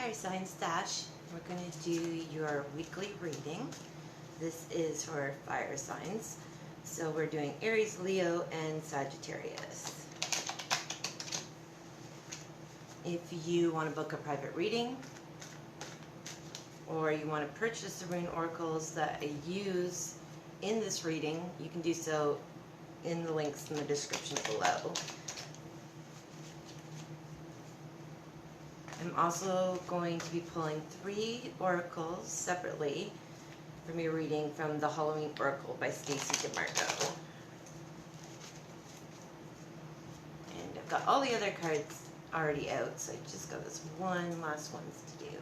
Fire Sign Stash. We're going to do your weekly reading. This is for fire signs. So we're doing Aries, Leo, and Sagittarius. If you want to book a private reading, or you want to purchase the rune oracles that I use in this reading, you can do so in the links in the description below. I'm also going to be pulling 3 oracles separately from your reading from the Halloween Oracle by Stacey DeMarco. And I've got all the other cards already out, so I just got this one last ones to do.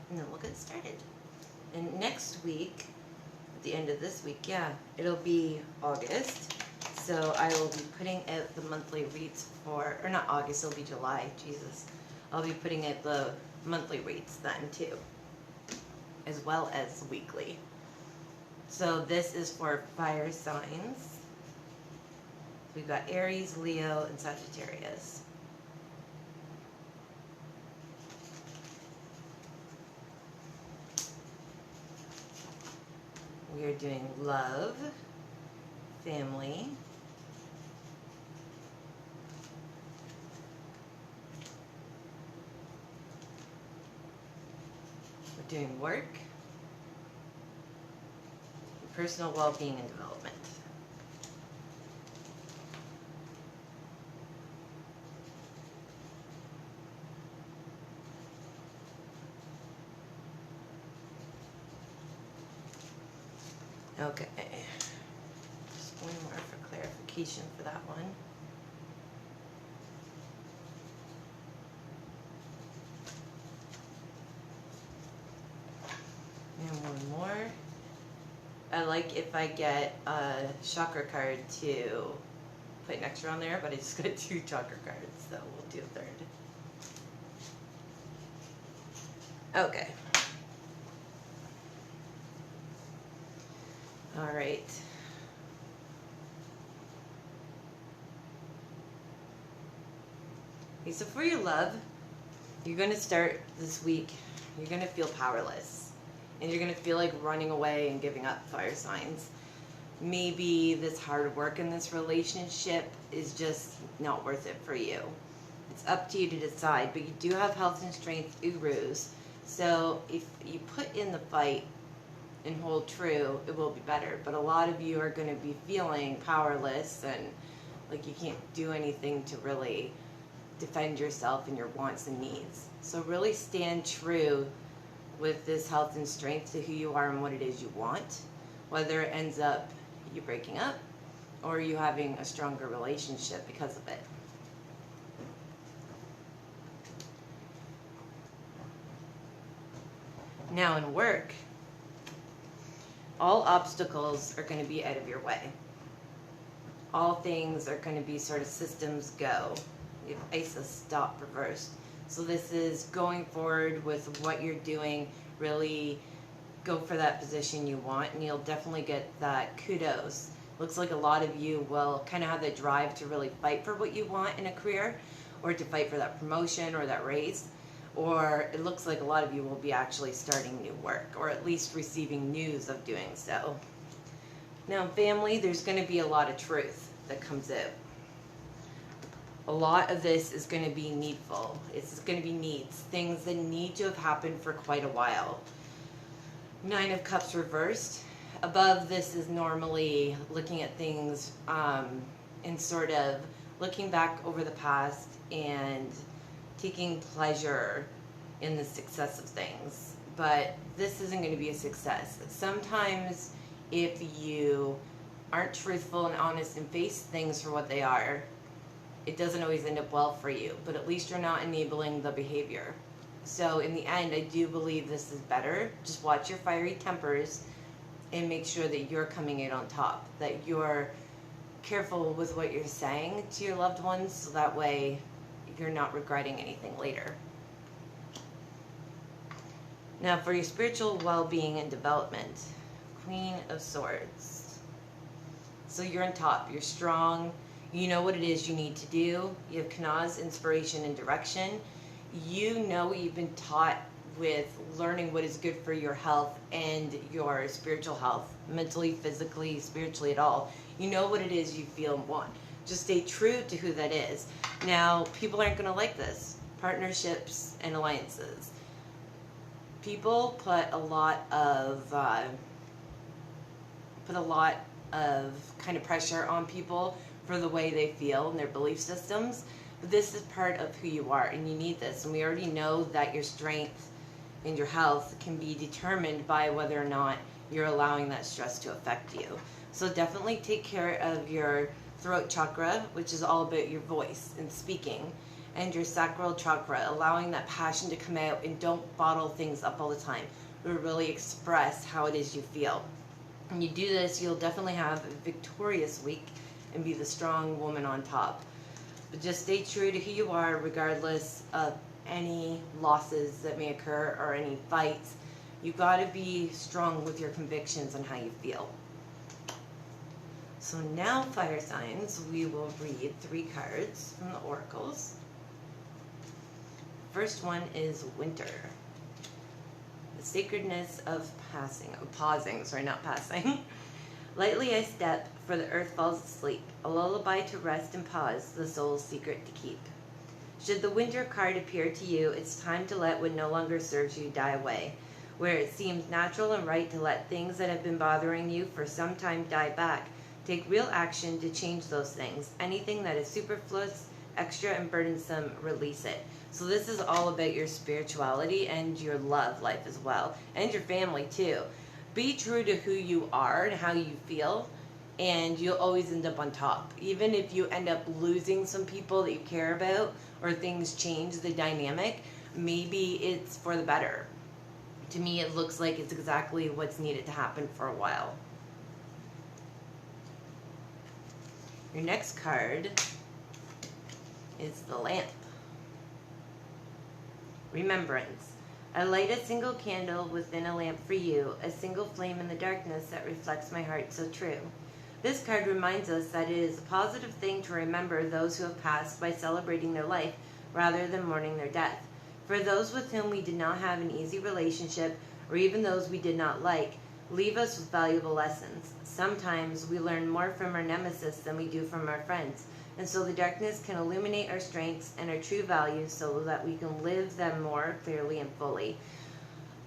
And then we'll get started. And next week, at the end of this week, it'll be August. So I will be putting out the monthly reads for, or not August, it'll be July, Jesus. I'll be putting out the monthly reads then too, as well as weekly. So this is for fire signs. We've got Aries, Leo, and Sagittarius. We are doing love, family, we're doing work, and personal well-being and development. Okay, just one more for clarification for that one. And one more. I like if I get a chakra card to put an extra on there, but I just got 2 chakra cards, so we'll do a 3rd. Okay. All right. Okay, so for your love, you're going to start this week, you're going to feel powerless. And you're going to feel like running away and giving up, fire signs. Maybe this hard work in this relationship is just not worth it for you. It's up to you to decide, but you do have health and strength gurus. So if you put in the fight and hold true, it will be better. But a lot of you are going to be feeling powerless and like you can't do anything to really defend yourself and your wants and needs. So really stand true with this health and strength to who you are and what it is you want, whether it ends up you breaking up or you having a stronger relationship because of it. Now in work, all obstacles are going to be out of your way. All things are going to be sort of systems go. You have ISIS stop reversed. So this is going forward with what you're doing, really go for that position you want, and you'll definitely get that kudos. Looks like a lot of you will kind of have the drive to really fight for what you want in a career, or to fight for that promotion or that raise, or it looks like a lot of you will be actually starting new work, or at least receiving news of doing so. Now family, there's going to be a lot of truth that comes out. A lot of this is going to be needful. It's going to be needs, things that need to have happened for quite a while. 9 of Cups reversed. Above this is normally looking at things and sort of looking back over the past and taking pleasure in the success of things. But this isn't going to be a success. Sometimes if you aren't truthful and honest and face things for what they are, it doesn't always end up well for you, but at least you're not enabling the behavior. So in the end, I do believe this is better. Just watch your fiery tempers and make sure that you're coming out on top, that you're careful with what you're saying to your loved ones, so that way you're not regretting anything later. Now for your spiritual well-being and development, Queen of Swords. So you're on top, you're strong, you know what it is you need to do, you have Kanaz, inspiration and direction, you know what you've been taught with learning what is good for your health and your spiritual health, mentally, physically, spiritually, at all. You know what it is you feel and want. Just stay true to who that is. Now, people aren't going to like this. Partnerships and alliances. People put a lot of kind of pressure on people for the way they feel and their belief systems. But this is part of who you are, and you need this. And we already know that your strength and your health can be determined by whether or not you're allowing that stress to affect you. So definitely take care of your throat chakra, which is all about your voice and speaking, and your sacral chakra, allowing that passion to come out, and don't bottle things up all the time, but really express how it is you feel. When you do this, you'll definitely have a victorious week and be the strong woman on top. But just stay true to who you are, regardless of any losses that may occur or any fights. You got to be strong with your convictions and how you feel. So now, fire signs, we will read 3 cards from the oracles. First one is winter. The sacredness of not passing. Lightly I step, for the earth falls asleep, a lullaby to rest and pause, the soul's secret to keep. Should the winter card appear to you, it's time to let what no longer serves you die away. Where it seems natural and right to let things that have been bothering you for some time die back, take real action to change those things. Anything that is superfluous, extra, and burdensome, release it. So this is all about your spirituality and your love life as well, and your family too. Be true to who you are and how you feel, and you'll always end up on top. Even if you end up losing some people that you care about, or things change the dynamic, maybe it's for the better. To me, it looks like it's exactly what's needed to happen for a while. Your next card is the lamp. Remembrance. I light a single candle within a lamp for you, a single flame in the darkness that reflects my heart so true. This card reminds us that it is a positive thing to remember those who have passed by celebrating their life rather than mourning their death. For those with whom we did not have an easy relationship, or even those we did not like, leave us with valuable lessons. Sometimes we learn more from our nemesis than we do from our friends. And so the darkness can illuminate our strengths and our true values so that we can live them more clearly and fully.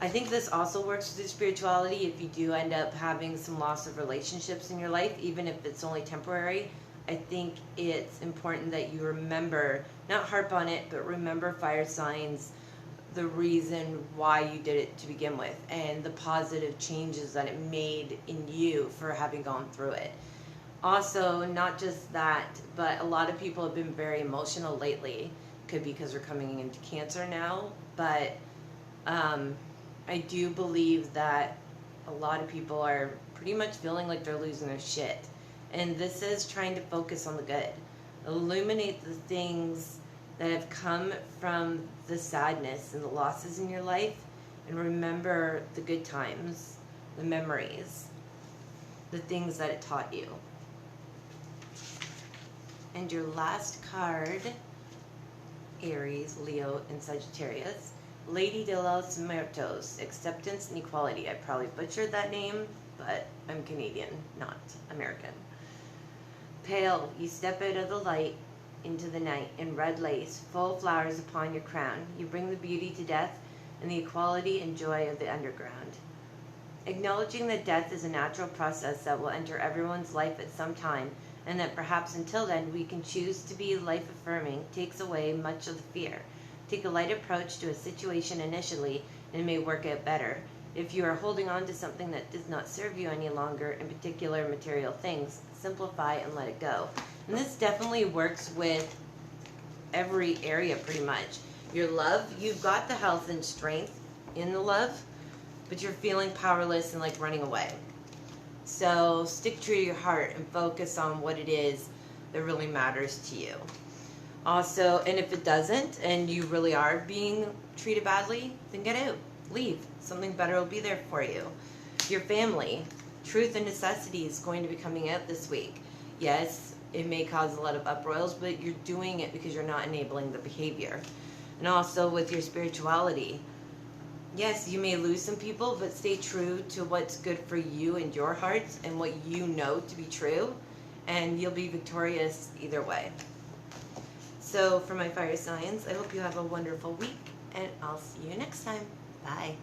I think this also works with your spirituality if you do end up having some loss of relationships in your life, even if it's only temporary. I think it's important that you remember, not harp on it, but remember fire signs, the reason why you did it to begin with, and the positive changes that it made in you for having gone through it. Also, not just that, but a lot of people have been very emotional lately. Could be because we're coming into Cancer now, but I do believe that a lot of people are pretty much feeling like they're losing their shit. And this is trying to focus on the good. Illuminate the things that have come from the sadness and the losses in your life, and remember the good times, the memories, the things that it taught you. And your last card, Aries, Leo, and Sagittarius, Lady de los Muertos, Acceptance and Equality. I probably butchered that name, but I'm Canadian, not American. Pale, you step out of the light into the night in red lace, full flowers upon your crown. You bring the beauty to death and the equality and joy of the underground. Acknowledging that death is a natural process that will enter everyone's life at some time, and that perhaps until then we can choose to be life-affirming, takes away much of the fear. Take a light approach to a situation initially, and it may work out better. If you are holding on to something that does not serve you any longer, in particular material things, simplify and let it go. And this definitely works with every area pretty much. Your love, you've got the health and strength in the love, but you're feeling powerless and like running away. So stick true to your heart and focus on what it is that really matters to you. Also, and if it doesn't, and you really are being treated badly, then get out. Leave. Something better will be there for you. Your family, truth and necessity is going to be coming out this week. Yes, it may cause a lot of uproils, but you're doing it because you're not enabling the behavior. And also with your spirituality, Yes, you may lose some people, but stay true to what's good for you and your hearts and what you know to be true, and you'll be victorious either way. So for my fire signs, I hope you have a wonderful week, and I'll see you next time. Bye.